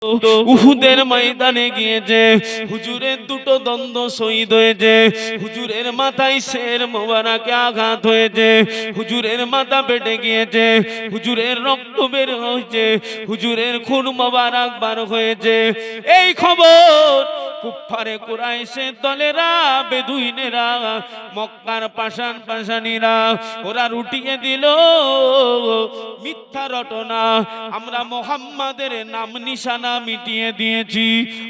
উহুদের ময়দানে গিয়েছে, হুজুরের দুটো দ্বন্দ্ব শহীদ হয়েছে, হুজুরের মাথায় শের মোবারকে আঘাত হয়েছে, হুজুরের মাথা ফেটে গিয়েছে, হুজুরের রক্ত বের হয়েছে, হুজুরের খুন মোবারক বার হয়েছে। এই খবর কুফারে কুরাইশের দলেরা, বেদুইনেরা, মক্কার পাষাণ পাষাণীরা ওরা রুটিয়ে দিল। মিথ্যা রটনা, আমরা মুহাম্মাদের নাম নিশানা মিটিয়ে দিয়েছি।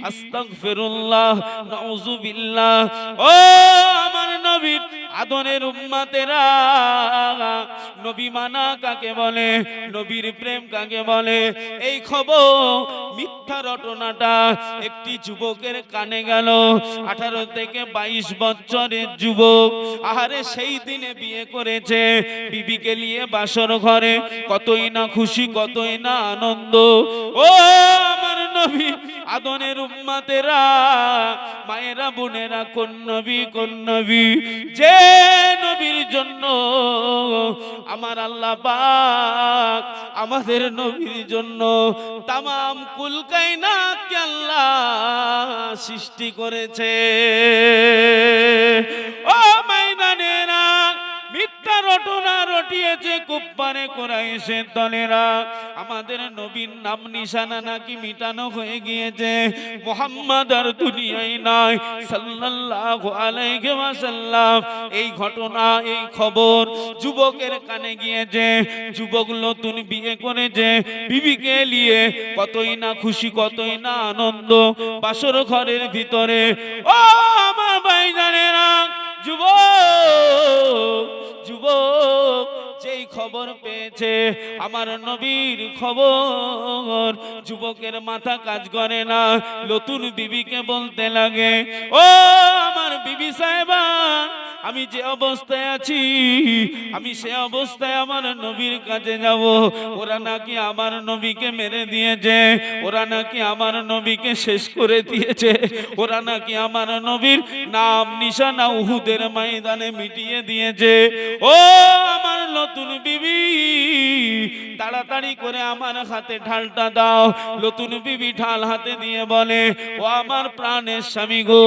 আস্তাগফিরুল্লাহ, নাউযুবিল্লাহ। ও আমার নবীর আদরের উম্মতেরা, নবী মানা কাকে বলে, নবীর প্রেম কাকে বলে, এই খবর মিথ্যা রটনাটা একটি যুবকের কানে গেল। 18 থেকে 22 বছরের যুবক, আহারে সেই দিনে বিয়ে করেছে, বিবিকে নিয়ে বাসর ঘরে, কতই না খুশি, কতই না আনন্দ। ও আমার নবী আদরের উম্মতেরা, মায়েরা বোনেরা, কোন নবী, কোন নবী, যে নবীর জন্য আমার আল্লাহ পাক আমাদের নবীর জন্য তামাম কুল কায়নাতকে আল্লাহ সৃষ্টি করেছে। ও ময়দানেরা, মিথ্যা রটনা রটিয়েছে কুফারে কুরাইশের দলেরা। আমাদের নবীর নাম নিশানা নাকি মিটানো হয়ে গিয়েছে, মুহাম্মদ আর দুনিয়ায় নাই সাল্লাল্লাহু আলাইহি ওয়াসাল্লাম। এই ঘটনা, এই খবর যুবকের কানে গিয়েছে, যুবক নতুন বিয়ে করেছে, বিবিকে নিয়ে কতই না খুশি, কতই না আনন্দ বাসর ঘরের ভিতরে। ও আমার ভাইজানেরা, যুবক যুবক যেই খবর পেয়েছে আমার নবীর খবর, যুবকের মাথা কাজ করে না, নতুন বিবিকে বলতে লাগে, ও আমার বিবি সাহেবা, আমি যে অবস্থায় আছি, আমি সে অবস্থায় আমার নবীর কাছে যাব। ওরা নাকি আমার নবীকে মেরে দিয়েছে, ওরা নাকি আমার নবীকে শেষ করে দিয়েছে, ওরা নাকি আমার নবীর নাম নিশানা উহুদের ময়দানে মিটিয়ে দিয়েছে। ও আমার নতুন বিবি, তাড়াতাড়ি করে আমার হাতে ঢালটা দাও। নতুন বিবি ঢাল হাতে দিয়ে বলে, ও আমার প্রাণের স্বামী গো,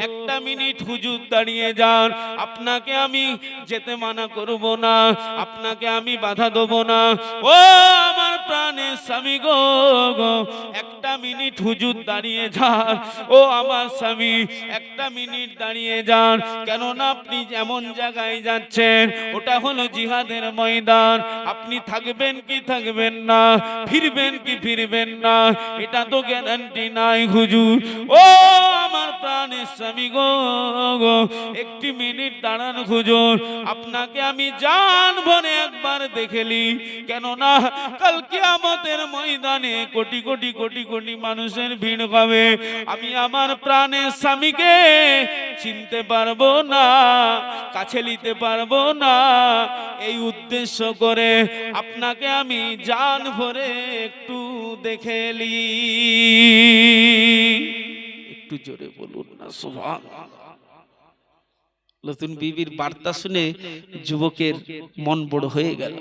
একটা মিনিট হুজুর দাঁড়িয়ে যান, আপনাকে আমি যেতে মানা করব না, আপনাকে আমি বাধা দেব না। ও আমার প্রাণের স্বামী গো, একটা মিনিট হুজুর দাঁড়িয়ে যান। ও আমার স্বামী, একটা মিনিট দাঁড়িয়ে যান, কেননা আপনি এমন জায়গায় যাচ্ছেন, ওটা হলো জিহাদের ময়দান। আপনি থাকবেন কি থাকবেন না, ফিরবেন কি ফিরবেন না, এটা তো গ্যারান্টি নাই হুজুর। ও আমার প্রাণের স্বামী গো, একটি মিনিট দাঁড়ান হুজুর, আপনাকে আমি জান ভরে একবার দেখেলি, কেননা কাল কিয়ামতের ময়দানে কোটি কোটি কোটি কোটি মানুষের ভিড় হবে, আমি আমার প্রাণের স্বামীকে চিনতে পারবো না, কাছে নিতে পারবো না। এই উদ্দেশ্য করে আপনাকে আমি জান ভরে একটু দেখেলি। একটু জোরে বলুন না সুবহানাল্লাহ। নতুন বিবির বার্তা শুনে যুবকের মন বড় হয়ে গেল।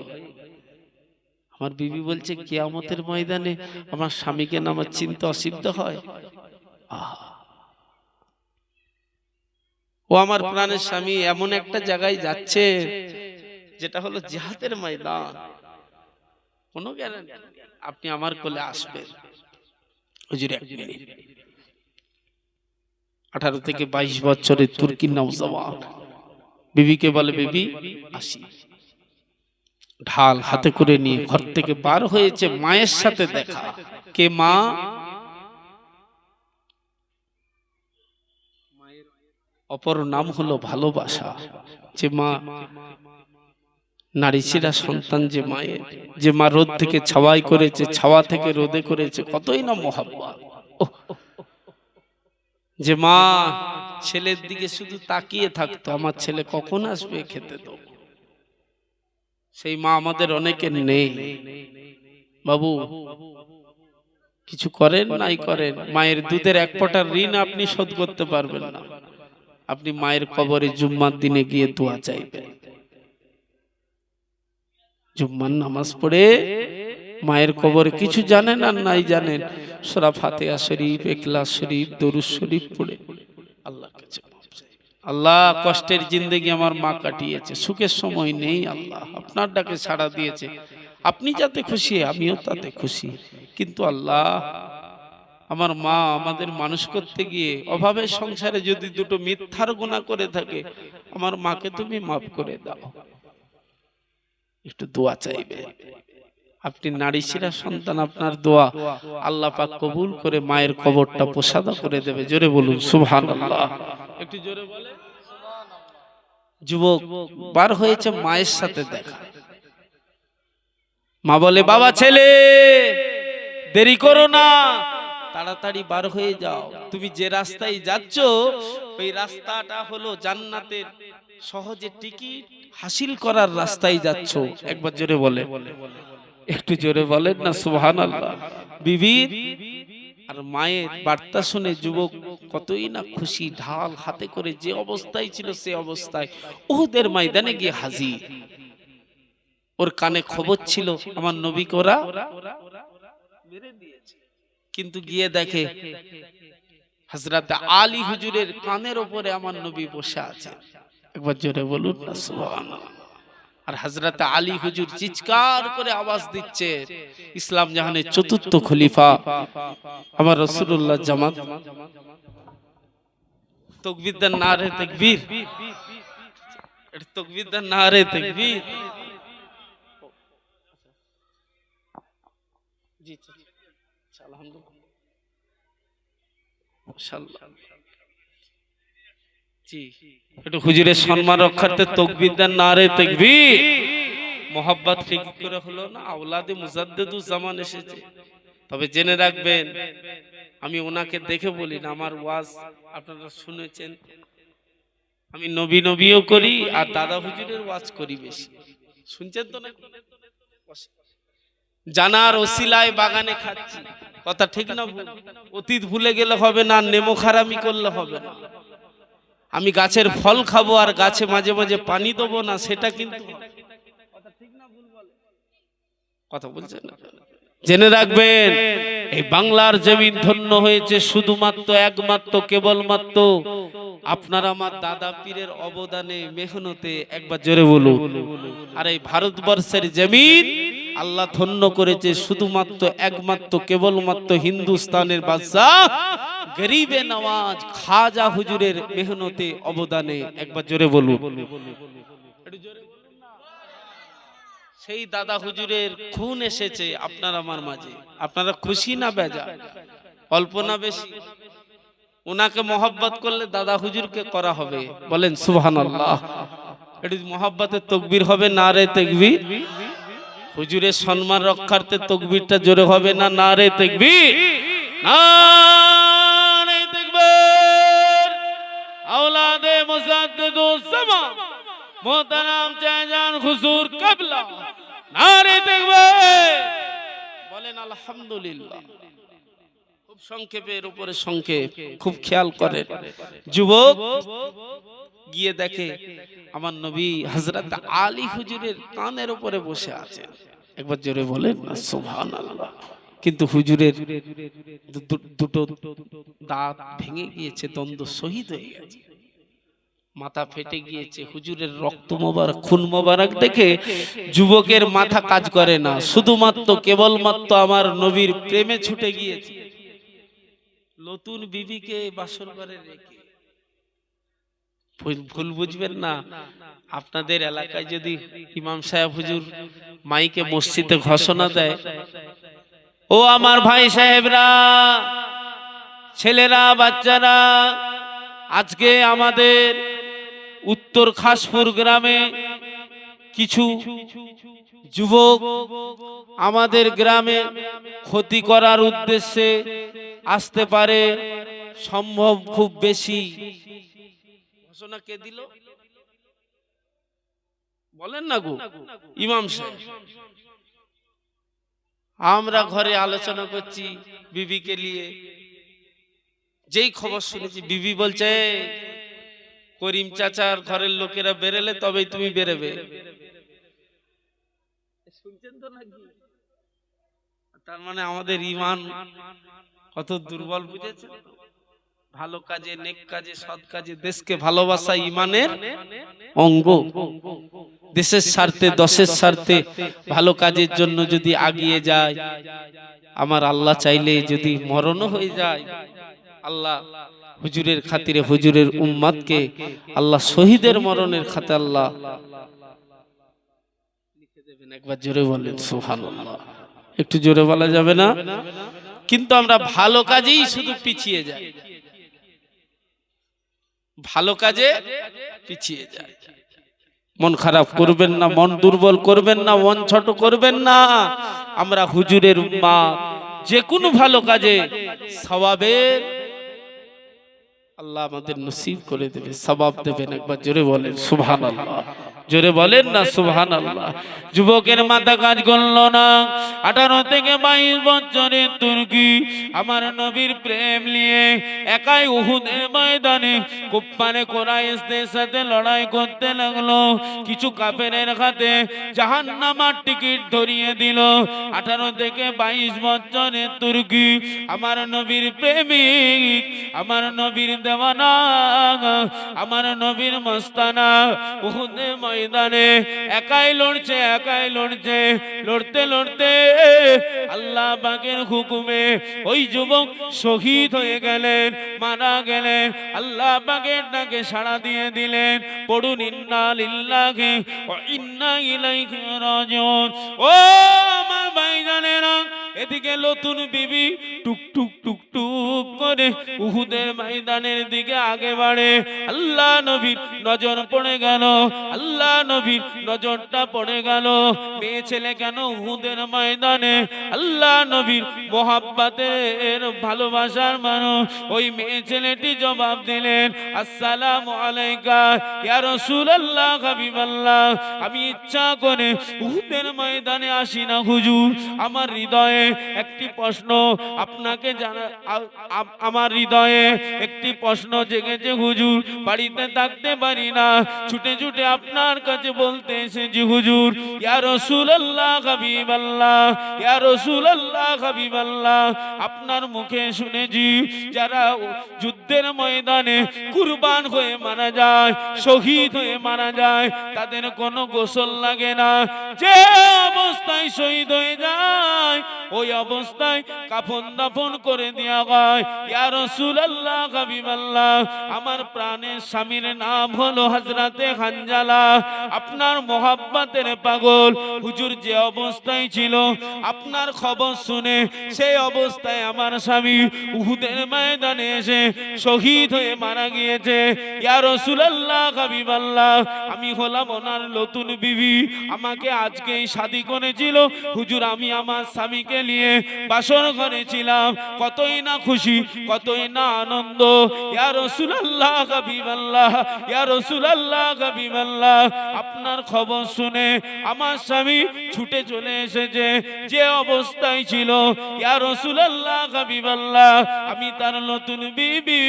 আমার বিবি বলছে, কিয়ামতের ময়দানে আমার স্বামীকে না আমার চিনতে অসুবিধা হয়। ও আমার প্রাণের স্বামী এমন একটা জায়গায় যাচ্ছে যেটা হলো জিহাদের ময়দান, কোনো গ্যারান্টি আপনি আমার কোলে আসবেন। হুজুর এক মিনিট। 18 থেকে 22 বছরের তুর্কি নওজওয়ান বিবিকে বলে, বিবি আসি। ঢাল হাতে করে নিয়ে ঘর থেকে বার হয়েছে, মায়ের সাথে দেখা। কে মা? মায়ের অপর নাম হলো ভালোবাসা। যে মা নারী ছেড়া সন্তান, যে মায়ের, যে মা রোদ থেকে ছাওয়াই করেছে, ছাওয়া থেকে রোদে করেছে, কতই না মহাব্বত। যে মা ছেলের দিকে শুধু তাকিয়ে থাকতো, আমার ছেলে কখন আসবে খেতে দেবো। সেই মা আমাদের অনেকের নেই। বাবু কিছু করেন নাই করেন, মায়ের দুধের এক ফোঁটা ঋণ আপনি শোধ করতে পারবেন না। আপনি মায়ের কবরে জুম্মার দিনে গিয়ে দোয়া চাইবেন, জুম্মার নামাজ পড়ে মায়ের কবরে। কিছু জানেন আর নাই জানেন, সূরা ফাতিহা শরীফ, ইখলাস শরীফ, দরুদ শরীফ পড়ে আল্লাহর কাছে আল্লাহ কষ্টের জিন্দেগি আমার মা কাটিয়েছে, সুখের সময় নেই, আল্লাহ আপনার ডাকে সাড়া দিয়েছে, আপনি যাতে খুশি আমিও তাতে খুশি। কিন্তু আল্লাহ আমার মা আমাদের মানুষ করতে গিয়ে অভাবের সংসারে যদি দুটো মিথ্যার গুনাহ করে থাকে, আমার মাকে তুমি মাফ করে দাও। একটু দোয়া চাইবে, আপনি নারী শিরা সন্তান, আপনার দোয়া আল্লাহ পাক কবুল করে মায়ের কবরটা প্রসাদা করে দেবে। জোরে বলুন সুবহানাল্লাহ, একটু জোরে বলে। যুবক বার হয়েছে মায়ের সাথে দেখা, মা বলে বাবা ছেলে দেরি করো না, তাড়াতাড়ি বার হয়ে যাও, তুমি যে রাস্তায় যাচ্ছ ওই রাস্তাটা হলো জান্নাতের সহজে টিকিট হাসিল করার রাস্তায় যাচ্ছ। একবার জোরে বলে, একটু জোরে বলেন না সুবহানাল্লাহ। বিবির আর মায়ের বার্তা শুনে যুবক কতই না খুশি, ঢাল হাতে করে যে অবস্থায় ছিল সে অবস্থায় উহুদের ময়দানে গিয়ে হাজির। ওর কানে খবর ছিল আমার নবীকে ওরা মেরে দিয়েছে, কিন্তু গিয়ে দেখে হযরত আলী হুজুরের কানের উপরে আমার নবী বসে আছে। একবার জোরে বলুন না সুবহানাল্লাহ। আর হযরত আলী হুজুর চিৎকার করে আওয়াজ দিচ্ছে, ইসলাম জাহানের চতুর্থ খলিফা আমার রাসূলুল্লাহ জামাত, তাকবীর দেন, নারে তাকবীর, এটা তাকবীর দেন, নারে তাকবীর। জি আলহামদুলিল্লাহ, মাশাআল্লাহ। জি একটু হুজুরের সম্মান রক্ষার্থে তাকবীর দেন, নারে তাকবীর। মোহাব্বত ঠিক করে হলো না, আওলাদে মুজাদ্দিদুজ জামান এসেছে। তবে জেনে রাখবেন, আমি ওনাকে দেখে বলি না, আমার ওয়াজ আপনারা শুনেছেন, আমি নবীও করি আর দাদা হুজুরের ওয়াজ করি বেশি, শুনছেন তো না? জানার ওসিলায় বাগানে খাচ্ছি, কথা ঠিক না? অতীত ভুলে গেলে হবে না, নেমো খারামি করলে হবে না। আমি গাছের ফল খাবো আর গাছে মাঝে মাঝে পানি দেবো না, সেটা কিন্তু কথা বলছেন না। জেনে রাখবেন, এই বাংলার জমিন ধন্য হয়েছে শুধুমাত্র একমাত্র কেবলমাত্র আপনার আমার দাদা পীরের অবদানে, মেহনতে। একবার জোরে বলুন। আর এই ভারতবর্ষের জমিন আল্লাহ ধন্য করেছে শুধুমাত্র একমাত্র কেবলমাত্র হিন্দুস্তানের বাদশাহ গরিবে নওয়াজ খাজা হুজুরের মেহনতে, অবদানে। একবার জোরে বলুন। সেই দাদা হুজুরের খুন এসেছে আপনার আমার মাঝে, আপনারা খুশি না বেজা, অল্প না বেশি? ওনাকে মহব্বত করলে দাদা হুজুরকে করা হবে, বলেন সুবহানাল্লাহ। এটি মহব্বতের তাকবীর হবে, নারে তাকবীর। হুজুরের সম্মান রক্ষার্থে তাকবীরটা জোরে হবে না, নারে তাকবীর, নারে তাকবীর। আওলাদে মুজাদ্দিদুজ জামান মোহতারাম জাহান হুজুর কিবলা, নারে তাকবীর, বলেন আলহামদুলিল্লাহ। খুব সংক্ষেপের উপরে সংক্ষেপ, খুব খেয়াল করেন। যুবক গিয়ে দেখে আমার নবী হযরত আলী হুজুরের কানের উপরে বসে আছে। একবার জোরে বলেন না সুবহানাল্লাহ। কিন্তু হুজুরের দুটো দাঁত ভেঙে গিয়েছে, দ্বন্দ্ব শহীদ হয়ে গেছে, মাথা ফেটে গিয়েছে। হুজুরের রক্ত মোবারক, খুন মোবারক দেখে যুবকের মাথা কাজ করে না, শুধুমাত্র কেবলমাত্র আমার নবীর প্রেমে ছুটে গিয়েছে। নতুন বিবিকে বাসর ঘরে রেখে, ভুল বুঝবেন না, আপনাদের এলাকায় যদি ইমাম সাহেব হুজুর মাইকে মসজিদে ঘোষণা দেয়, ও আমার ভাই সাহেবরা, ছেলেরা, বাচ্চারা, আজকে আমাদের উত্তর খাসপুর গ্রামে কিছু যুবক আমাদের গ্রামে ক্ষতি করার উদ্দেশ্যে আসতে পারে, সম্ভব খুব বেশি। ঘোষণা কে দিল বলেন না গো? ইমাম সাহেব। আমরা ঘরে আলোচনা করছি বিবিকে নিয়ে, যেই খবর শুনেছি বিবি বলছে করিম চাচার ঘরের লোকেরা বেরোলে তবেই তুমি বেরোবে। শুনছেন তো নাকি? তার মানে আমাদের ইমান কত দুর্বল বুঝেছেন? ভালো কাজে, নেক কাজে, সৎ কাজে, দেশকে ভালোবাসা ইমানের অঙ্গ। দেশের স্বার্থে, দশের স্বার্থে, ভালো কাজের জন্য যদি আগিয়ে যায়, আমার আল্লাহ চাইলে যদি মরণও হয়ে যায়, আল্লাহ হুজুরের খাতিরে, হুজুরের উম্মাদকে আল্লাহ শহীদের মরণের খাতে আল্লাহ লিখে দেবেন। একবার জোরে বলেন সুবহানাল্লাহ। একটু জোরে বলা যাবে না? কিন্তু আমরা ভালো কাজেই শুধু পিছিয়ে যাই, ভালো কাজে পিছিয়ে যাই। মন খারাপ করবেন না, মন দুর্বল করবেন না, মন ছোট করবেন না। আমরা হুজুরের উম্মাত, যে কোনো ভালো কাজে সওয়াবের আল্লাহ আমাদের নসিব করে দেবে, সওয়াব দেবেন। একবার জোরে বলেন সুবহানাল্লাহ। জোরে বলেন না সুবহানাল্লাহ। যুবকের মাথা কাজ করলো না, 18 থেকে 22 বছরের তুর্কি আমার নবীর প্রেম নিয়ে একাই উহুদের ময়দানে কুফফারে কুরাইশদের সাথে লড়াই করতে লাগলো। কিছু কাফেরের হাতে জাহান্নামের টিকিট ধরিয়ে দিল। 18 থেকে 22 বছরের তুর্কি আমার নবীর প্রেমিক, আমার নবীর দেওয়ানা, আমার নবীর মস্তানা উহুদের ময়দানে একাই লড়ছে, একাই লড়ছে। লড়তে লড়তে আল্লাহ পাকের হুকুমে ওই যুবক শহীদ হয়ে গেলেন, মারা গেলেন। আল্লাহ পাকের ডাকে সাড়া দিয়ে দিলেন। পড়ুন ইন্না লিল্লাহি ওয়া ইন্না ইলাইহি রাজিউন। ও আমার ভাইজানেরা, এদিকে নতুন বিবি টুক টুক টুক টুক করে উহুদের ময়দানের দিকে আগে বাড়ে। আল্লাহ নবীর নজর পড়ে গেল, আল্লাহ নবীর নজরটা পড়ে গেল। মেয়ে ছেলে কেন উহুদের ময়দানে? আল্লাহ নবীর মোহাব্বতের ভালোবাসার মানুষ ওই মেয়ে ছেলেটি জবাব দিলেন, আসসালামু আলাইকা ইয়া রাসূলুল্লাহ হাবিবাল্লাহ। আমি ইচ্ছা করে উহুদের ময়দানে আসি না হুজুর, আমার হৃদয়ে একটি প্রশ্ন আপনাকে জানা, আমার হৃদয়ে একটি প্রশ্ন জেগেছে হুজুর। বাড়িতে থাকতে পারি না, ছুটে ছুটে আপনার কাছে বলতে এসেছি হুজুর। ইয়া রাসূলুল্লাহ হাবিবাল্লাহ, ইয়া রাসূলুল্লাহ হাবিবাল্লাহ, আপনার মুখে শুনেছি যারা যুদ্ধের ময়দানে কুরবান হয়ে মারা যায়, শহীদ হয়ে মারা যায়, তাদের কোনো গোসল লাগে না। যে অবস্থায় শহীদ হয়ে যায় ওই অবস্থায় কাফন দাফন করে দেওয়া হয়। ইয়া রাসূলুল্লাহ হাবিবাল্লাহ, আমার প্রাণের স্বামীর নাম হলো হযরতে হানজালা, আপনার মোহাব্বতের পাগল। হুজুর যে অবস্থায় ছিল আপনার খবর শুনে সেই অবস্থায় আমার স্বামী উহুদের ময়দানে এসে শহীদ হয়ে মারা গিয়েছে। ইয়া রাসূলুল্লাহ হাবিবাল্লাহ, আমি হলাম ওনার নতুন বিবি, আমাকে আজকেই শাদী করেছিল হুজুর। আমি আমার স্বামীকে নিয়ে বাসর ঘরে ছিলাম, কতই না খুশি, কতই না আনন্দ। ইয়া রাসূলুল্লাহ হাবিবাল্লাহ, ইয়া রাসূলুল্লাহ হাবিবাল্লাহ, আপনার খবর শুনে আমার স্বামী ছুটে চলে এসেছে যে অবস্থায় ছিল। ইয়া রাসূলুল্লাহ হাবিবাল্লাহ, আমি তার নতুন বিবি,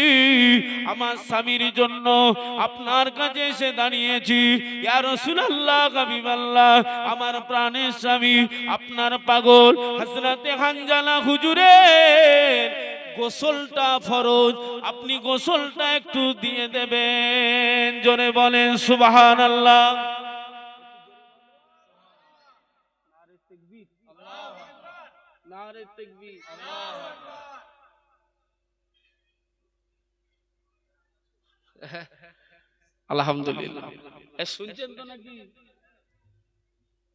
আমার স্বামীর জন্য আপনার কাছে এসে দাঁড়িয়েছি। ইয়া রাসূলুল্লাহ হাবিবাল্লাহ, আমার প্রাণের স্বামী আপনার পাগল হযরতে হানজালা হুজুরের গোসলটা ফরজ, আপনি গোসলটা একটু দিয়ে দেবেন। জোরে বলেন সুবহানাল্লাহ। নারে তাকবীর, আল্লাহু আকবার, নারে তাকবীর, আল্লাহু আকবার। আলহামদুলিল্লাহ। শুনছেন তো নাকি?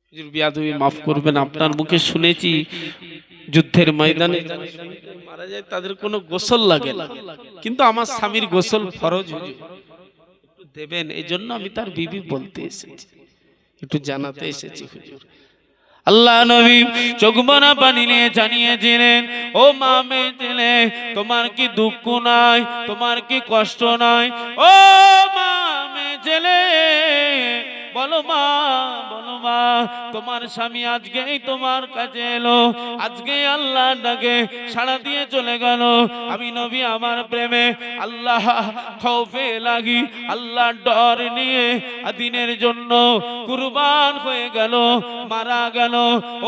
হুজুর বিয়াদবি মাফ করবেন, আপনার মুখে শুনেছি যুদ্ধের ময়দানে মারা যায় তাদের কোনো গোসল লাগে না, কিন্তু আমার স্বামীর গোসল ফরজ হুজুর, একটু দেবেন। এই জন্য আমি তার বিবি বলতে এসেছি, একটু জানাতে এসেছি হুজুর। আল্লাহ নবী চোখ ভরা পানি নিয়ে জানিয়েছিলেন, ও মা মেয়ে ছেলে, তোমার কি দুঃখ নাই, তোমার কি কষ্ট নাই? ও মা মেয়ে ছেলে, বলো মা, বলো মা তোমার স্বামী আজকেই তোমার কাছে এলো, আজকে আল্লাহ ডাকে সাড়া দিয়ে চলে গেল। আমি নবী আমার প্রেমে আল্লাহ খৌফে লাগি, আল্লাহ ডর নিয়ে দিনের জন্য কুরবান হয়ে গেল, মারা গেল।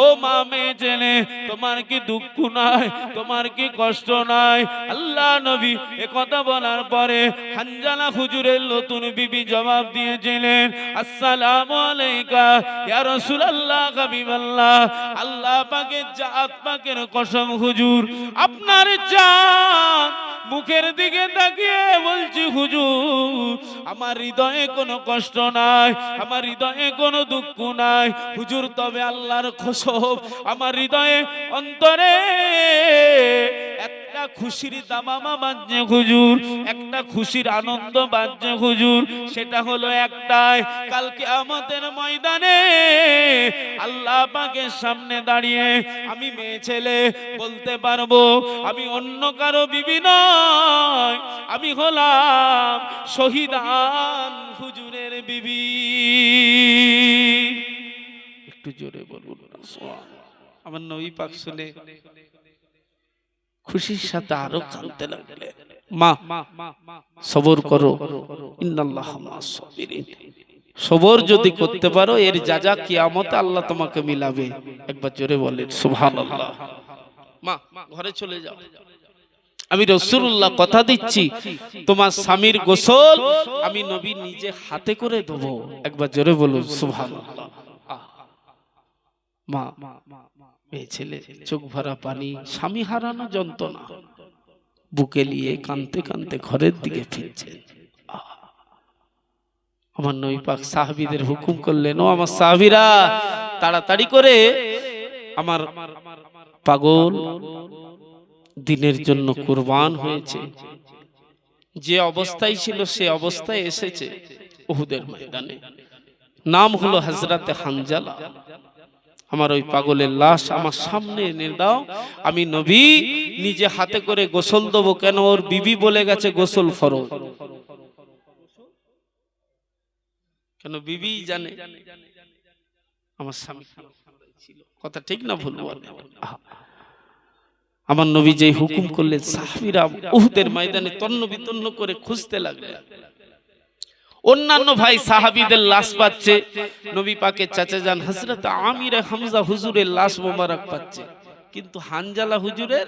ও মা মেয়ে ছেলে, তোমার কি দুঃখ নাই, তোমার কি কষ্ট নাই? আল্লাহ নবী এ কথা বলার পরে হানজালা হুজুরের নতুন বিবি জবাব দিয়েছিলেন, আসসালামু আলাইকা ইয়া রাসূলুল্লাহ হাবিবাল্লাহ। আল্লাহ পাকের জাত পাকের কসম হুজুর, আপনার জান মুখের দিকে তাকিয়ে বলছি হুজুর, আমার হৃদয়ে কোনো কষ্ট নাই, আমার হৃদয়ে কোনো দুঃখ নাই হুজুর। তবে আল্লাহর কসম, আমার হৃদয়ে অন্তরে একটা খুশির দামামা বাজছে হুজুর, একটা খুশির আনন্দ বাজছে হুজুর। সেটা হলো একটাই, কাল কিয়ামতের ময়দানে আল্লাহ পাকের সামনে দাঁড়িয়ে আমি মেয়ে ছেলে বলতে পারবো, আমি অন্য কারো বিবি নয়, আমি হলাম শহীদান হুজুরের বিবি। একটু জোরে বলুন না সুবহানাল্লাহ। আমার নবী পাক শুনে খুশির সাথে আরো কাঁদতে লাগলেন। মা সবর করো, ইন্নাল্লাহা মা'আস সাবিরিন। সবর যদি করতে পারো এর যাজা কিয়ামতে আল্লাহ তোমাকে মিলাবে। একবার জোরে বলেন সুবহানাল্লাহ। মা ঘরে চলে যাও, আমি রাসূলুল্লাহ কথা দিচ্ছি তোমার স্বামীর গোসল আমি নবী নিজে হাতে করে দেবো। একবার জোরে বলুন সুবহানাল্লাহ। মা মেয়ে ছেলে চোখ ভরা পানি, স্বামী হারানো যন্ত্রণা বুকে নিয়ে কাঁদতে কাঁদতে ঘরের দিকে ফিরছে। আমার নবী পাক সাহাবীদের হুকুম করলেন, ও আমার সাহাবীরা তাড়াতাড়ি করে আমার পাগল দিনের জন্য কুরবান হয়েছে, যে অবস্থায় ছিল সে অবস্থায় এসেছে উহুদের ময়দানে, নাম হলো হযরতে হানজালা। আমার ওই পাগলের লাশ আমার সামনে এনে দাও, আমি নবী নিজে হাতে করে গোসল দেবো। কেন? ওর বিবি বলে গেছে গোসল ফরজ। কেন? বিবি জানে আমার স্বামী ছিল। কথা ঠিক না ভুল বলে? আমার নবী যে হুকুম করলেন, সাহাবীরা উহুদের ময়দানে তন্ন বিতন্ন করে খুঁজতে লাগলেন। অন্যান্য ভাই সাহাবীদের লাশ পাচ্ছে, নবী পাকের চাচা যান হযরত আমির হামজা হুজুরের লাশ মোবারক পাচ্ছে, কিন্তু হানজালা হুজুরের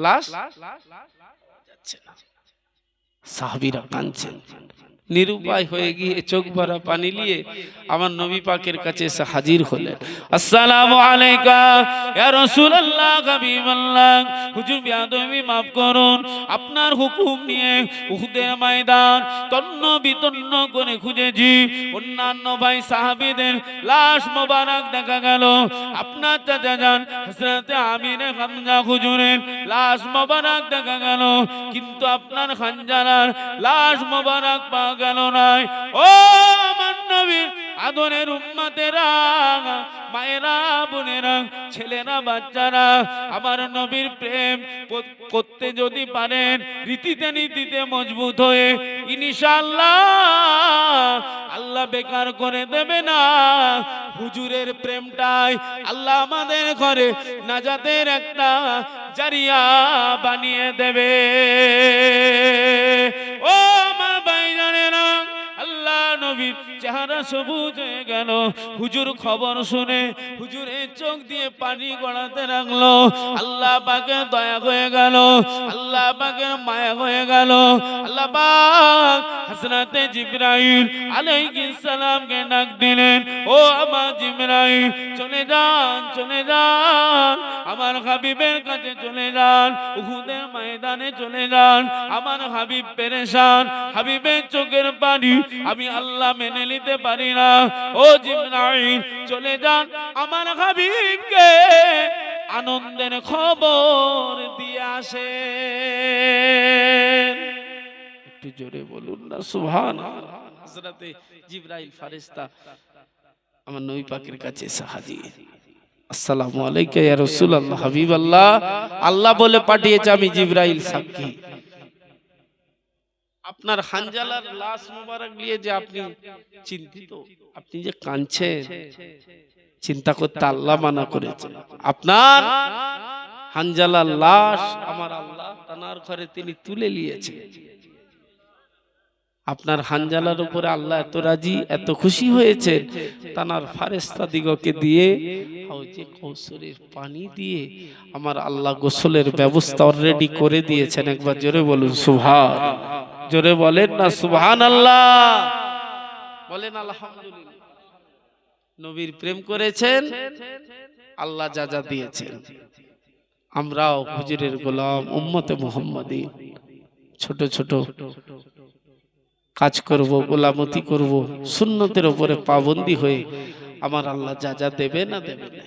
লাশ যাচ্ছে না। সাহাবীরা কাঁদছেন, নিরুপায় হয়ে গিয়ে চোখ ভরা পানি নিয়ে আমার নবী পাকের কাছে এসে হাজির হলেন। আসসালামু আলাইকা ইয়া রাসূলুল্লাহ হাবিবাল্লাহ। হুজুর বেয়াদবি মাফ করুন, আপনার হুকুম নিয়ে উহুদের ময়দান তন্ন বিতন্ন করে খুঁজেছি, অন্যান্য ভাই সাহাবীদের লাশ মোবারক দেখা গেল, আপনার চাচা যান হযরত আমির হামজা হুজুরের লাশ মোবারক দেখা গেল, কিন্তু আপনার হানজালার লাশ মোবারক পাওয়া গেল না। ও আমার নবীর আদরের উম্মতেরা, মায়েরা, বোনেরা, ছেলেরা, বাচ্চারা, আমার নবীর প্রেম করতে যদি পারেন রীতিতে নীতিতে মজবুত হয়ে, ইনশাআল্লাহ আল্লাহ বেকার করে দেবে না। হুজুরের প্রেমটাই আল্লাহ আমাদের ঘরে নাজাতের একটা জারিয়া বানিয়ে দেবে। ও আমার ভাইজানেরা, আল্লাহ নবীর চেহারা সবুজ হয়ে গেল। হুজুর খবর শুনে হুজুরের চোখ দিয়ে পানি গড়াতে লাগলো। আল্লাহ পাকের দয়া হয়ে গেল, আল্লাহ পাকের মায়া হয়ে গেল। আল্লাহ পাক হযরতে জিবরাইল আলাইহিস সালামকে ডাক দিলেন, ও আমার জিবরাইল চলে যান, চলে যান, আমার হাবিবের কাছে চলে যান, উহুদের ময়দানে চলে যান। আমার হাবিব পেরেশান, হাবিবের চোখের পানি আমি আল্লাহ মেনে নিতে পারি না। ও জিবরাইল চলে যান, আমার হাবিবকে আনন্দের খবর দিয়ে আসেন। একটু জোরে বলুন না সুবহানাল্লাহ। হযরতে জিবরাইল ফেরেশতা আমার নবী পাকের কাছে এসে হাজির। আসসালামু আলাইকা ইয়া রাসূলুল্লাহ হাবিবাল্লাহ, আল্লাহ বলে পাঠিয়েছে, আমি জিবরাইল সাক্ষী। আপনার হানজালার লাশ মোবারক নিয়ে যে আপনি চিন্তিত, আপনি যে কাঁদছেন, চিন্তা করতে আল্লাহ মানা করেছে। আপনার হানজালার লাশ আমার আল্লাহ তানার ঘরে তিনি তুলে নিয়েছে। আপনার হানজালার উপরে আল্লাহ এত রাজি, এত খুশি হয়েছে, তানার ফারেস্তা দিগকে দিয়ে হাউজে কৌসরের পানি দিয়ে আমার আল্লাহ গোসলের ব্যবস্থা অলরেডি করে দিয়েছেন। একবার জোরে বলুন সুবহান, জোরে বলেন না সুবহানাল্লাহ, বলেন আলহামদুলিল্লাহ। নবীর প্রেম করেছেন, আল্লাহ যা যা দিয়েছেন। আমরাও হুজুরের গোলাম উম্মতে মুহাম্মাদি ছোট ছোট কাজ করব, গোলামতি করব, সুন্নতের উপরে পাবন্দি হয়ে আমার আল্লাহ যা যা দেবে না দেবে না,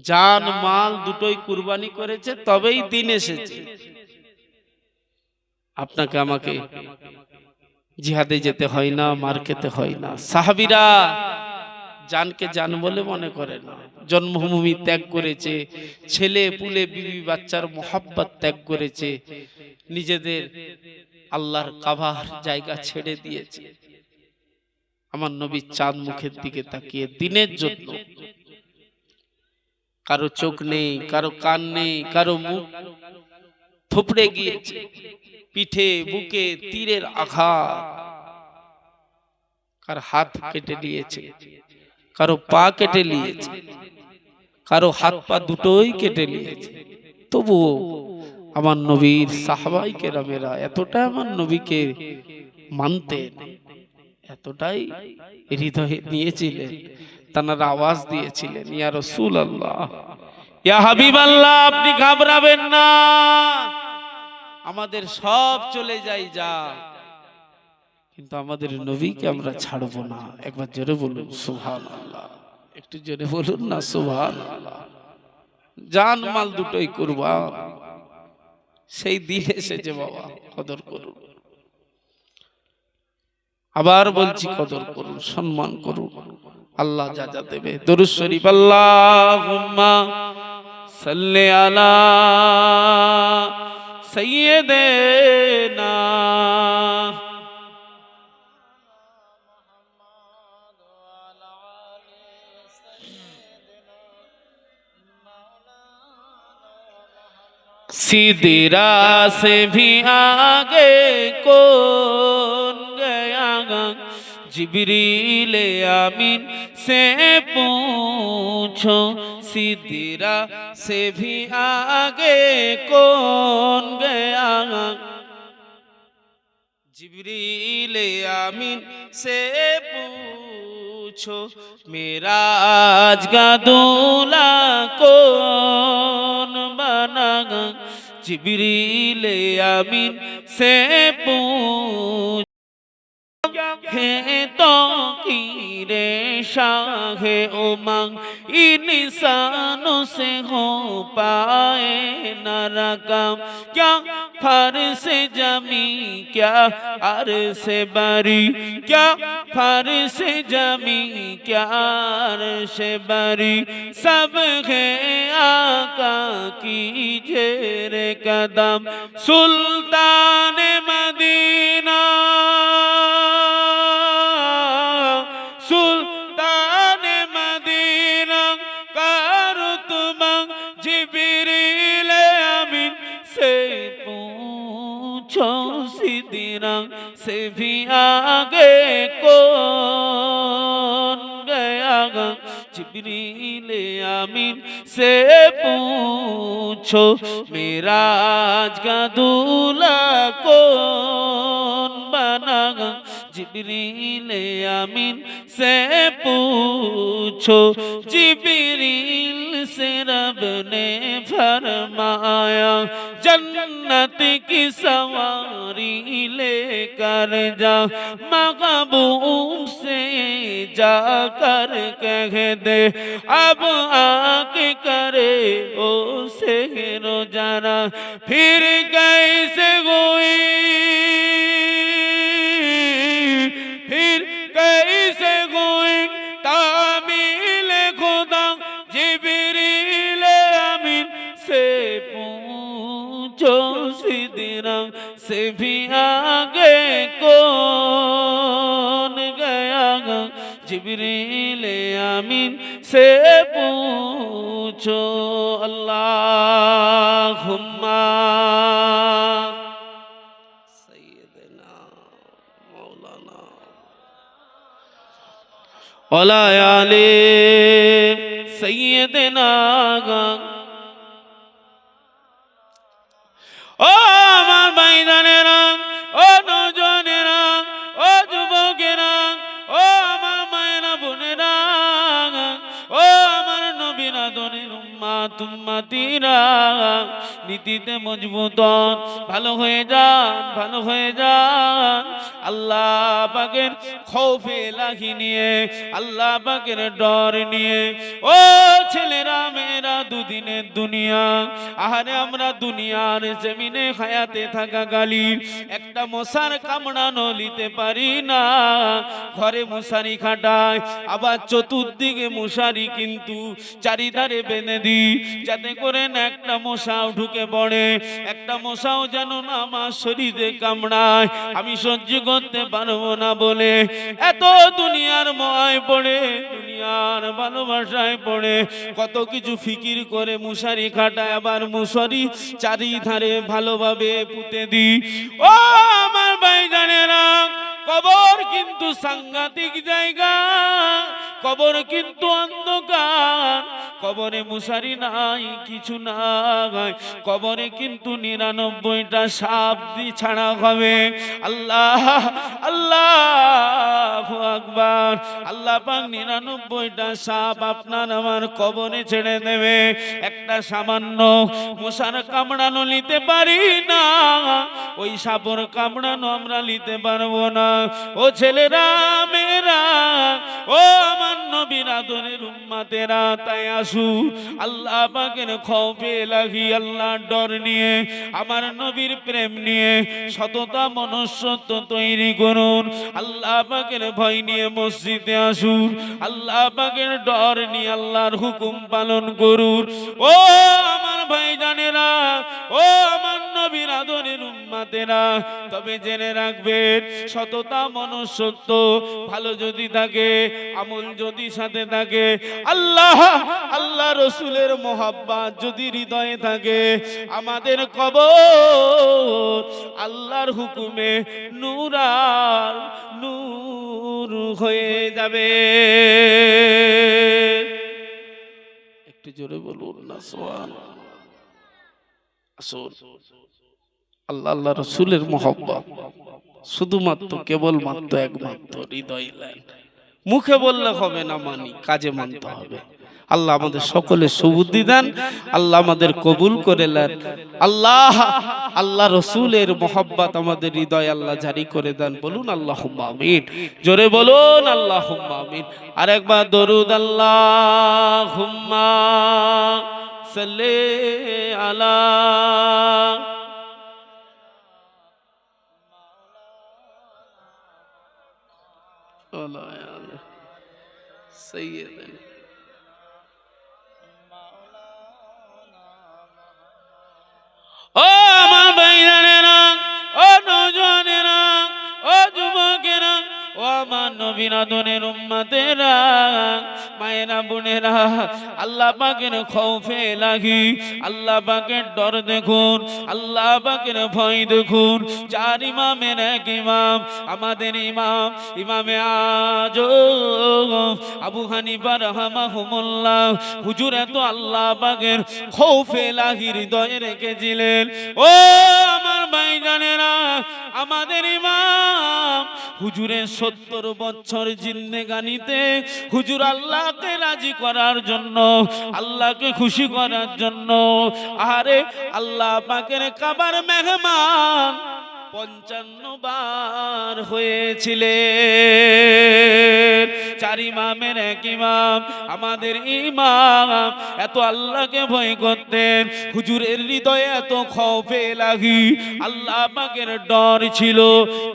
জান মাল দুটোই কুরবানি করেছে, তবেই দিন এসেছে। আপনাকে আমাকে জিহাদে যেতে হয় না, মার খেতে হয় না। সাহাবীরা জানকে জান বলে মনে করে না, জন্মভূমি ত্যাগ করেছে, ছেলে পুলে বিবি বাচ্চার মোহাব্বত ত্যাগ করেছে, নিজেদের আল্লাহর কাবার জায়গা ছেড়ে দিয়েছে। আমার নবী চাঁদ মুখের দিকে তাকিয়ে দিনের জন্য, কারো চোখ নেই, কারো কান নেই, কারো মুখ থুপড়ে গিয়েছে, পিঠে বুকে তীরের আঘাত, কার হাত কেটে নিয়েছে, কারো পা কেটে নিয়েছে, কারো হাত পা দুটোই কেটে নিয়েছে। তবুও আমার নবীর সাহাবাই কেরামেরা এতটা আমার নবীকে মানতেন, এতটাই হৃদয়ে নিয়েছিলেন, তারা আওয়াজ দিয়েছিলেন, ইয়া রাসূলুল্লাহ, ইয়া হাবিবাল্লাহ, আপনি ঘাবড়াবেন না, আমাদের সব চলে যাই যা, কিন্তু আমাদের নবীকে আমরা ছাড়বো না। একবার জোরে বলুন সুবহানাল্লাহ, একটু জোরে বলুন না সুবহানাল্লাহ। জান মাল দুটোই কুরবান, সেই দিন এসেছে বাবা, কদর করুন। আবার বলছি কদর করুন, সম্মান করুন, আল্লাহ যা যা দেবে। দরুদ শরীফ, আল্লাহুম্মা সাল্লি আলা সাইয়্যিদিনা सिदरा से भी आगे कौन गया, जिब्रील आमीन से पूछो, सिदरा से भी आगे कौन गया, जिब्रील आमीन से पूछो, मेराज का दूल्हा कौन बना, जिब्रील आमीन से पूछो, है तो कीरे शाहे उमंग इंसानों से हो पाए न रकम, क्या फर्श जमी क्या अर्श बरी, क्या फर्श जमी क्या अर्श बरी, सब है आका की जेरे कदम, सुल्तान मदीना, सुल्तान मदीना का रुतबा, जिब्रील आमीन से पूछो, सिदरा से भी आगे कौन गया, जिब्रील आमीन से पूछो, मेराज का दूल्हा कौन बना, जिब्रील आमीन से पूछो, जिब्रील से रब ने फरमाया, जन्नत की सवारी लेकर जा, महबूब से जाकर कह दे, अब आके करे ओ से रोजाना, फिर कैसे हुई, फिर कैसे हुई तामील खुदा, जिब्रील आमीन से पूछो, उसी दिन से भी आगे कौन गया जिब्रील आमीन से पूछो अल्लाहुम्मा सय्यदना मौलाना ওয়ালা আলে সাইয়্যিদিনা ও আমার ভাইজানেরা ও নওজওয়ানেরা ও যুবকেরা ও আমার মায়েরা বোনেরা ও আমার নবীর আদরের উম্মাত উম্মাতিরা নীতিতে মজবুত হন, ভালো হয়ে যান, ভালো হয়ে যান। আল্লাহ পাকের খৌফে লাহি নিয়ে, আল্লাহ পাকের ডর নিয়ে ও ছেলেরা মেয়েরা দুদিনের দুনিয়া, আহারে আমরা দুনিয়ার জমিনে হায়াতে থাকা গালি একটা মশার কামড়ানো নিতে পারি না। ঘরে মশারি খাটায়, আবার চতুর্দিকে মশারি কিন্তু চারিধারে বেঁধে দিই, যাতে করে না একটা মশাও ঢুকে পড়ে, একটা মশাও যেন না আমার শরীরে কামড়ায়। আমি সহ্য করতে পারবো না বলে এত দুনিয়ার ময় পড়ে, দুনিয়ার ভালোবাসায় পড়ে কত কিছু ফিকির করে মশারি খাটায়, আবার মশারি চারিধারে ভালোভাবে পুঁতে দিই। ও আমার ভাইজানেরা, কবর কিন্তু সাংঘাতিক জায়গা, কবর কিন্তু অন্ধকার, কবরে মশারি নাই, কিছু নাই, কবরে কিন্তু 99টা সাপ দিয়ে ছাড়া হবে। আল্লাহ আল্লাহু আকবার। আল্লাহ পাক 99টা সাপ আপনার আমার কবরে ছেড়ে দেবে। একটা সামান্য মশার কামড়ানো নিতে পারি না, ওই সাপর কামড়ানো আমরা নিতে পারবো না। ও ছেলেরা মেয়েরা, ও আমার নবীর আদরের উম্মতেরা, তাই আসু আল্লাহ পাকের খৌফে লাগি, আল্লাহর ডর নিয়ে, আমার নবীর প্রেম নিয়ে সততা মনুষ্যত্ব তৈরি করুন। আল্লাহ পাকের ভয় নিয়ে মসজিদে আসুন, আল্লাহ পাকের ডর নিয়ে আল্লাহর হুকুম পালন করুন। ও আমার ভাইজানেরা, ও আমার নবীর আদরের উম্মতেরা, তবে জেনে রাখবেন সততা মনুষ্যত্ব ভালো যদি থাকে, আমল যদি সাথে থাকে, আল্লাহ আল্লাহ রসুলের মোহাব্বত যদি হৃদয়ে থাকে, আমাদের কবর আল্লাহর হুকুমে নূরার নূর হয়ে যাবে। একটু জোরে বলুন না সুবহানাল্লাহ। আসুন আল্লাহ আল্লাহ রসুলের মোহাব্বত শুধুমাত্র কেবলমাত্র একমাত্র হৃদয় লাইন, মুখে বললে হবে না, মানি কাজে মানতে হবে। আল্লাহ আমাদের সকলের সুবুদ্ধি দেন, আল্লাহ আমাদের কবুল করে নেন। আল্লাহ আল্লাহ রসুলের মোহাব্বত আমাদের হৃদয় আল্লাহ জারি করে দেন। বলুন আল্লাহুম্মা আমিন, জোরে বলুন আল্লাহুম্মা আমিন। আর একবার দরুদ আল্লাহুম্মা সাল্লি আলা সাইয়্যিদিনা ও আমার ভাইজানেরা, ও নওজওয়ানেরা, ও যুবকেরা, ও আমার নবীর আদরের উম্মতেরা, মায়েরা বোনেরা, আল্লাহ পাকের খৌফে লাগি, আল্লাহ পাকের ডর দেখুন, আল্লাহ পাকের ভয় দেখুন। চার ইমামের এক ইমাম, আমাদের ইমাম ইমামে আজম আবু হানিফা রাহমাহুমুল্লাহ, হুজুর এত আল্লাহ পাকের খৌফে লাগি হৃদয়ে রেখেছিলেন। ও আমার ভাইজানেরা, আমাদের ইমাম হুজুরের 70 বছর জিন্দেগানিতে হুজুর আল্লাহকে রাজি করার জন্য, আল্লাহকে খুশি করার জন্য, আরে আল্লাহ পাকের কাবার মেহমান 55 বার হয়েছিলেন। 4 ইমামের এক ইমাম, আমাদের ইমাম এত আল্লাহকে ভয় করতেন, হুজুরের হৃদয়ে এত খৌফে লাগি, আল্লাহ পাকের ডর ছিল।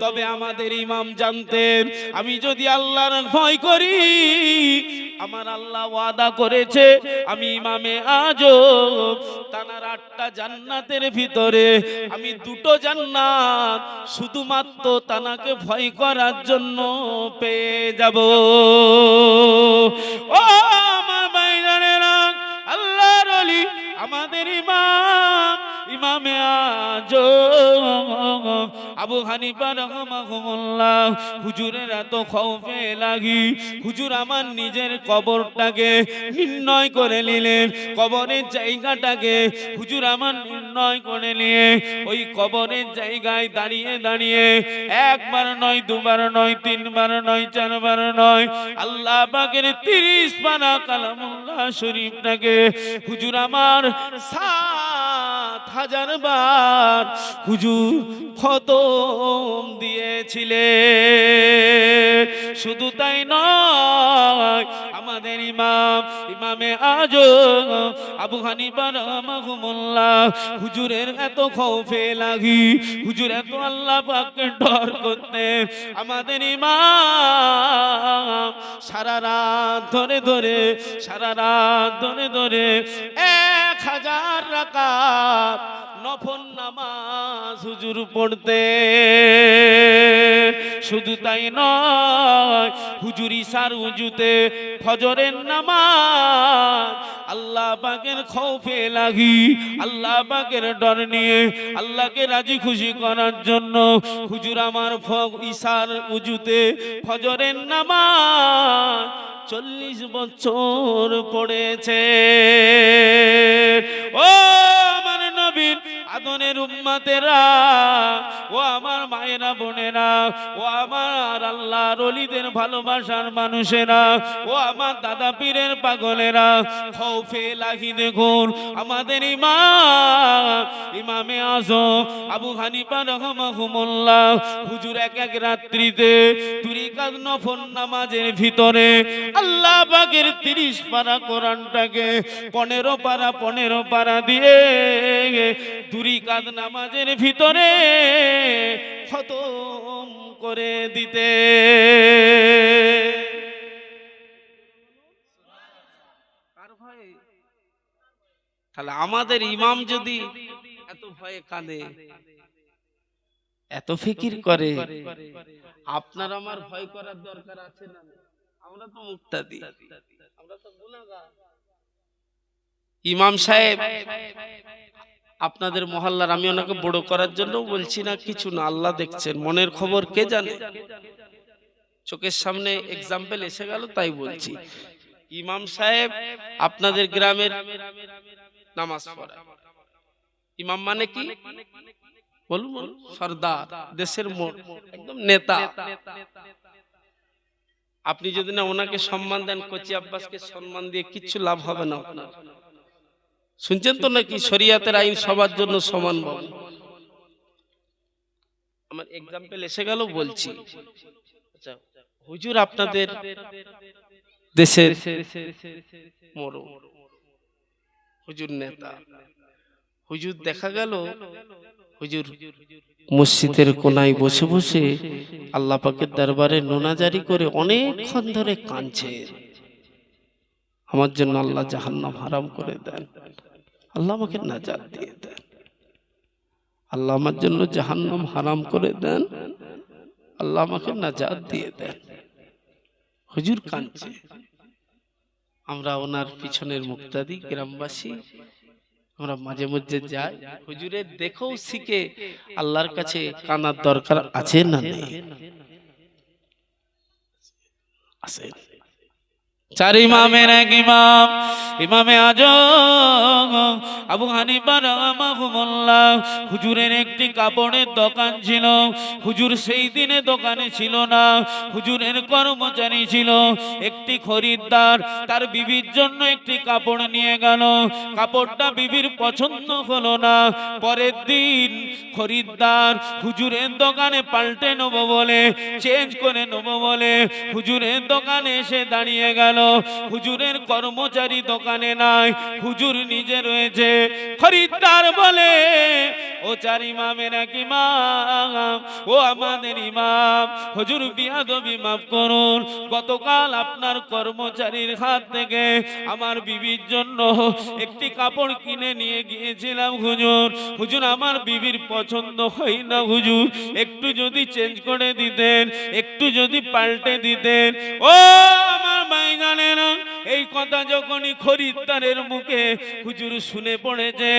তবে আমাদের ইমাম জানতেন, আমি যদি আল্লাহর ভয় করি, আমার আল্লাহ ওয়াদা করেছে, আমি ইমামে আজম তানার 8টা জান্নাতের ভিতরে আমি 2টো জান্নাত শুধুমাত্র তানাকে ভয় করার জন্য পেয়ে যাব। ও আমার ভাইজানেরা, আল্লাহর ওলি আমাদের ইমাম, ইমামে আজম আবু হানিফা রাহমাহুল্লাহ, হুজুরের এত খৌফে লাগি, হুজুর আমার নিজের কবরটাকে নির্ণয় করে নিলেন, কবরের জায়গাটাকে হুজুর আমার নির্ণয় করে নিয়ে ওই কবরের জায়গায় দাঁড়িয়ে দাঁড়িয়ে 1 বার নয়, 2 বার নয়, 3 বার নয়, 4 বার নয়, আল্লাহ পাকের 30 পারা কালামুল্লাহ শরীফটাকে হুজুর আমার 7000 বার হুজুর খতম দিয়েছিলেন। শুধু তাই নয়, আমাদের ইমাম, ইমামে আজম আবু হানিফা রাহমাহুল্লাহ, হুজুরের এত খৌফে লাগি, হুজুর এত আল্লাহ পাককে ডর করতে, আমাদের ইমাম সারা রাত ধরে ধরে, সারা রাত ধরে ধরে 1000 রাকাত নফল নামাজ হুজুর পড়তে। শুধু তাই নয়, হুজুর ইশার উজুতে ফজরের নামাজ আল্লাহ পাকের খৌফে লাগি, আল্লাহ পাকের ডর নিয়ে আল্লাহকে রাজি খুশি করার জন্য হুজুর আমার ইশার উজুতে ফজরের নামাজ 40 বছর পড়েছে। ও আমার নবীর আদনের উম্মতেরা, ও আমার মায়েরা বোনেরা, ও আমার আল্লাহর ওলিদের ভালোবাসার মানুষেরা, ও আমার দাদা পীরের পাগলেরা, খৌফে লাগি দেখুন আমাদের ইমাম, ইমামে আজম আবু হানিফা রাহমাহুল্লাহ, হুজুর এক এক রাত্রিতে 2 রাকাত নফল নামাজের ভিতরে আল্লাহ পাকের 30 পারা কোরআনটাকে 15 পারা দিয়ে 2 রাকাত নামাজের ভিতরে খতম করে দিতে। তাহলে আমাদের ইমাম যদি এত ভয়ে কাঁদে, এত ফিকির করে, আপনার আমার ভয় করার দরকার আছে না? আমরা তো মুক্তাদি, আমরা তো গুনাহগার। ইমাম সাহেব আপনাদের মহল্লার, আমি ওনাকে বড় করার জন্য বলছি না, কিছু না, আল্লাহ দেখছেন, মনের খবর কে জানে। চোখের সামনে এক্সাম্পল এসে গেল তাই বলছি। ইমাম সাহেব আপনাদের গ্রামের নামাজ পড়ায়। ইমাম মানে কি বলুন? সরদার, দেশের মোড়, একদম নেতা। আপনি যদি না ওনাকে সম্মান দেন, কচি আব্বাসকে সম্মান দিয়ে কিচ্ছু লাভ হবে না আপনার। শুনছেন তো নাকি শরিয়াতের আইন সবার জন্য সমান বল। আমার এক্সাম্পল এসে গেল বলছি। আচ্ছা, হুজুর আপনাদের দেশের মোড়, হুজুর নেতা, হুজুর দেখা গেল হুজুর মসজিদের কোনায় বসে বসে আল্লাহ পাকের দরবারে নোনাজারি করে অনেকক্ষণ ধরে কাঁদছে, আমার জন্য আল্লাহ জাহান্নাম হারাম করে দেন, আল্লাহ আমাকে নাজাত দিয়ে দেন, আল্লাহ আমার জন্য জাহান্নাম হারাম করে দেন, আল্লাহ আমাকে নাজাত দিয়ে দেন। হুজুর কাঁদছে, আমরা ওনার পিছনের মুক্তাদি গ্রামবাসী, আমরা মাঝে মধ্যে যাই, হুজুরের দেখেও শিখে আল্লাহর কাছে কানার দরকার আছে না নেই? আছে। চার ইমামের এক ইমাম ইমামে আজম আবু হানিফা রাহমাহুল্লাহ। হুজুরের একটি কাপড়ের দোকান ছিল। হুজুর সেই দিনে দোকানে ছিল না, হুজুরের কর্মচারী ছিল। একটি খরিদ্দার তার বিবির জন্য একটি কাপড় নিয়ে গেল। কাপড়টা বিবির পছন্দ হলো না। পরের দিন খরিদ্দার হুজুরের দোকানে পাল্টে নেব বলে, চেঞ্জ করে নেব বলে হুজুরের দোকানে এসে দাঁড়িয়ে গেল। হুজুরের কর্মচারী দোকানে নাই, হুজুর নিজে রয়েছে। খরিদ্দার বলে, ও চার ইমামের এক ইমাম, ও আমাদের ইমাম, হুজুর বিয়াদবি মাফ করুন। গতকাল আপনার কর্মচারীর হাত থেকে আমার বিবির জন্য একটি কাপড় কিনে নিয়ে গিয়েছিলাম হুজুর। হুজুর আমার বিবির পছন্দ হয় না হুজুর, একটু যদি চেঞ্জ করে দিতেন, একটু যদি পাল্টে দিতেন। ও আমার ভাই জানে না, এই কথা যখনই খরিদ্দারের মুখে হুজুর শুনে পড়েছে,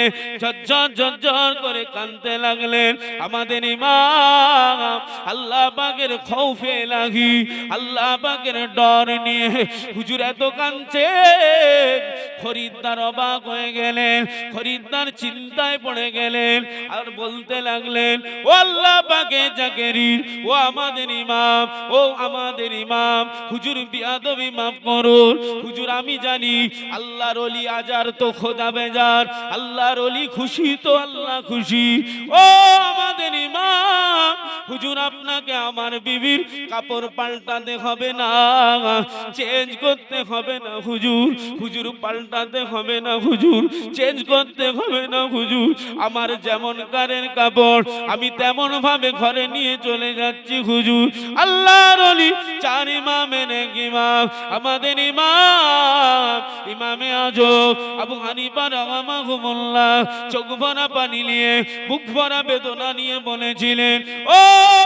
ঝরঝর ঝরঝর করে কাঁদতে লাগলেন। আমাদের ইমাম আল্লাহ পাকের খৌফে লাগি, আল্লাহ পাকের ডর নিয়ে হুজুর এত কাঁদছে। খরিদ্দার অবাক হয়ে গেলেন, খরিদ্দার চিন্তায় পড়ে গেলেন আর বলতে লাগলেন, ও আল্লাহ পাকে জাকেরির, ও আমাদের ইমাম, ও আমাদের ইমাম, হুজুর বিয়াদবি মাফ করুন। হুজুর আমি জানি আল্লাহর ওলি আজার তো খোদা বেজার, আল্লাহর ওলি খুশি তো আল্লাহ খুশি। ও আমাদের ইমাম, হুজুর আপনাকে আমার বিবির কাপড় পাল্টাতে হবে না, চেঞ্জ করতে হবে না হুজুর, হুজুর পাল্টাতে হবে না হুজুর, চেঞ্জ করতে হবে না হুজুর। আমার যেমন কারের কাপড় আমি তেমন ভাবে ঘরে নিয়ে চলে যাচ্ছি হুজুর। আল্লাহর ওলি চার ইমামের এক ইমাম আমাদের ইমাম ইমামে আজম আবু হানিফা রাহমাহুল্লাহ চোখ ভরা পানি নিয়ে, বুক ভরা বেদনা নিয়ে বলেছিলেন, ও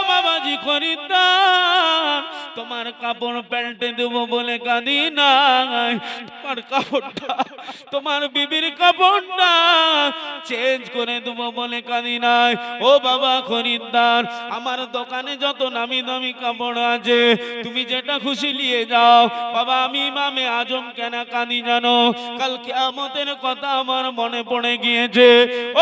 বাবাজি খরিদ্দার, তোমার কাপড় পাল্টে দেবো বলে কাঁদি নাই, তোমার কাপড়টা, তোমার বিবির কাপড়টা চেঞ্জ করে দেবো বলে কাঁদি নাই। ও বাবা খরিদ্দার, আমার দোকানে যত নামি দামি কাপড় আছে তুমি যেটা খুশি নিয়ে যাও। বাবা আমি ইমামে আজম কেন কাঁদি জানো? কাল কিয়ামতের কথা আমার মনে পড়ে গিয়েছে।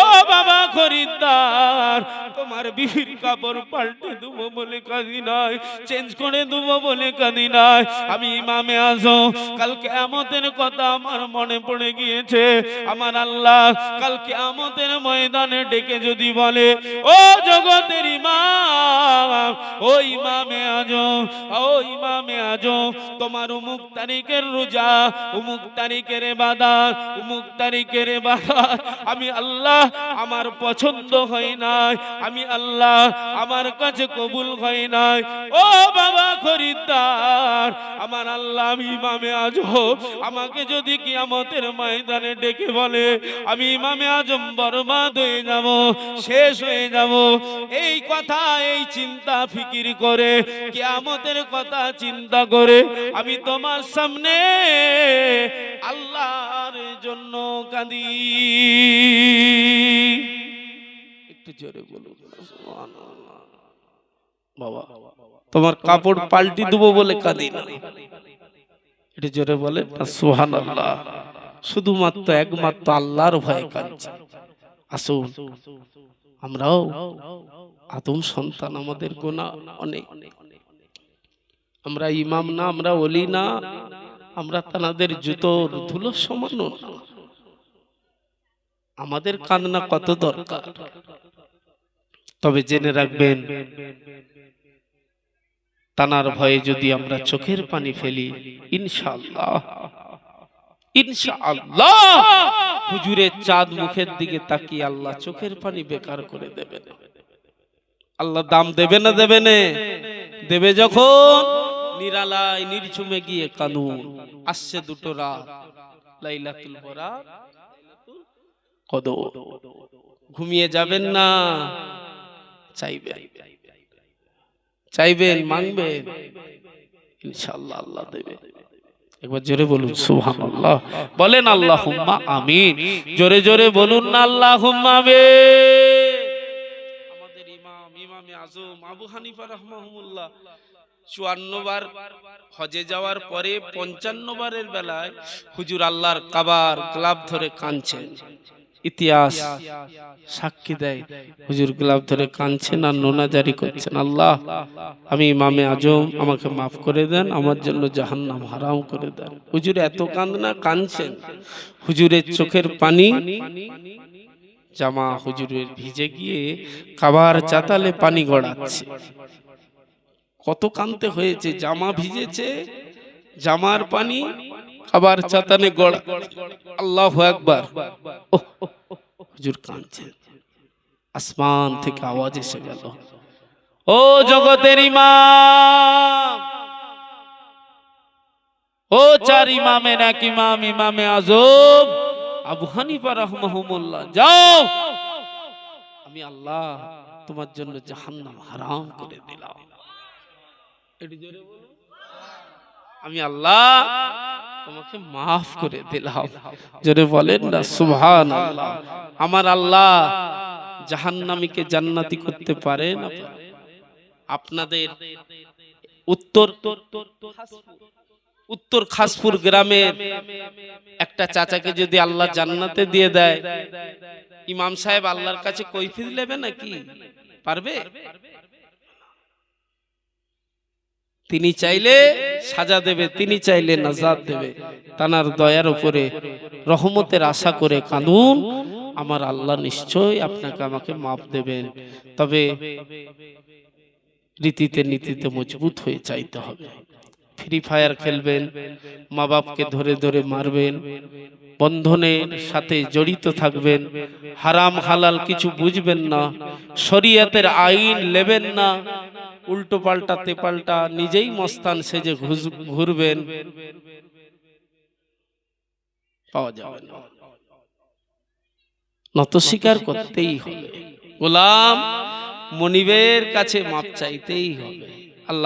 ও বাবা খরিদ্দার, তোমার বিবির কাপড় পাল্টে দেবো বলে কাঁদি নাই, চেঞ্জ করে দেবো বলে কাঁদি নাই। আমি ইমামে আজম, কাল কিয়ামতের কথা আমার মনে পড়ে গিয়েছে। আমার আল্লাহ কাল কিয়ামতের ময়দানে ডেকে যদি বলে, ও জগতের ইমাম, ও ইমামে আজম, ও ইমামে আজম, তোমার অমুক তারিখের রোজা, অমুক তারিখের ইবাদত, অমুক তারিখের ইবাদত আমি আল্লাহ আমার পছন্দ হয় নাই, আমি আল্লাহ আমার কাছে কবুল হয় নাই। ও বাবা খরিদ্দার, আমার আল্লাহ আমি ইমামে আজম, আমাকে যদি কিয়ামতের ময়দানে ডেকে বলে, আমি ইমামে আজম বরবাদ হয়ে যাব, শেষ হয়ে যাব। এই কথা, এই চিন্তা ফিকির করে, কিয়ামতের কথা চিন্তা করে আমি তোমার সামনে আল্লাহর জন্য কাঁদি। একটু জোরে বলুন সুবহানাল্লাহ। বাবা তোমার কাপড় পাল্টি দেবো বলে কাঁদি না, এটা জোরে বলে সুবহানাল্লাহ। শুধুমাত্র একমাত্র আল্লাহর ভয়ে কাঁদছি। আসুন আমরাও আদম সন্তান, আমাদের গুনাহ অনেক, আমরা ইমাম না, আমরা ওলি না, আমরা তানাদের জুতোর ধুলো সমান না। আমাদের কান্না কত দরকার। তবে জেনে রাখবেন, তানার ভয়ে যদি আমরা চোখের পানি ফেলি, ইনশাআল্লাহ ইনশাআল্লাহ হুজুরের চাঁদ মুখের দিকে তাকিয়ে আল্লাহ চোখের পানি বেকার করে দেবে। আল্লাহ দাম দেবে না দেবে না? দেবে যখন নিরালায় নির্ঝুমে গিয়ে কানুন আসছে দুটো রাত, লাইলাতুল বরাত, কদর। ঘুমিয়ে যাবেন না, চাইবেন, চাইবেন, মাংবেন, ইনশাআল্লাহ আল্লাহ দেবে। একবার জোরে বলুন সুবহানাল্লাহ, বলেন আল্লাহুম্মা আমিন, জোরে জোরে বলুন না আল্লাহুম্মা আমিন। আমাদের ইমাম ইমামে আজম আবু হানিফা রাহমাহুল্লাহ 54 বার হজে যাওয়ার পরে 55 বারের বেলায় হুজুর আল্লাহর কাবার গ্লাভ ধরে কাঁদছেন। ইতিহাস সাক্ষী দেয় হুজুর গ্লাভ ধরে কাঁদছেন আর নোনা জারি করছেন, আল্লাহ আমি ইমামে আজম, আমাকে মাফ করে দেন, আমার জন্য জাহান্নাম হারাম করে দেন। হুজুর এত কান্দনা কাঁদছেন, হুজুরের চোখের পানি জামা হুজুরের ভিজে গিয়ে কাবার চাতালে পানি গড়াচ্ছে। কত কাঁদতে হয়েছে, জামা ভিজেছে, জামার পানি কাবার চাতালে গড়া। আল্লাহু আকবার। হুজুর কাঁদছেন, আসমান থেকে আওয়াজ এসে গেল, ও জগতের ইমাম, ও চার ইমামের এক ইমাম, ইমামে আজম আবু হানিফা রাহমাহুল্লাহ, যাও, আমি আল্লাহ তোমার জন্য জাহান্নাম হারাম করে দিলাম। একটু জোরে বলুন, আমি আল্লাহ তোমাকে মাফ করে দিলাম। জোরে বলেন না সুবহানাল্লাহ। আমার আল্লাহ জাহান্নামীকে জান্নাতি করতে পারে না? আপনাদের উত্তর খাসপুর গ্রামের একটা চাচাকে যদি আল্লাহ জান্নাতে দিয়ে দেয়, ইমাম সাহেব আল্লাহর কাছে কৈফিয়ত নেবে নাকি? পারবে? তিনি চাইলে সাজা দেবে, তিনি চাইলে নাজাত দেবে। তানার দয়ার উপরে রহমতের আশা করে কাঁদুন, আমার আল্লাহ নিশ্চয়ই আপনাকে আমাকে মাফ দেবেন। তবে রীতিতে নীতিতে মজবুত হয়ে চাইতে হবে। ফ্রি ফায়ার খেলবেন, মা বাপকে ধরে ধরে মারবেন, বন্ধনের সাথে জড়িত থাকবেন, হারাম হালাল কিছু বুঝবেন না, শরীয়তের আইন নেবেন না, উল্টো পাল্টা তেপাল্টা নিজেই মস্তান সেজে ঘুরবেন, পাওয়া যাবে না। নত স্বীকার করতেই হবে, গোলাম মনিবের কাছে মাপ চাইতেই হবে।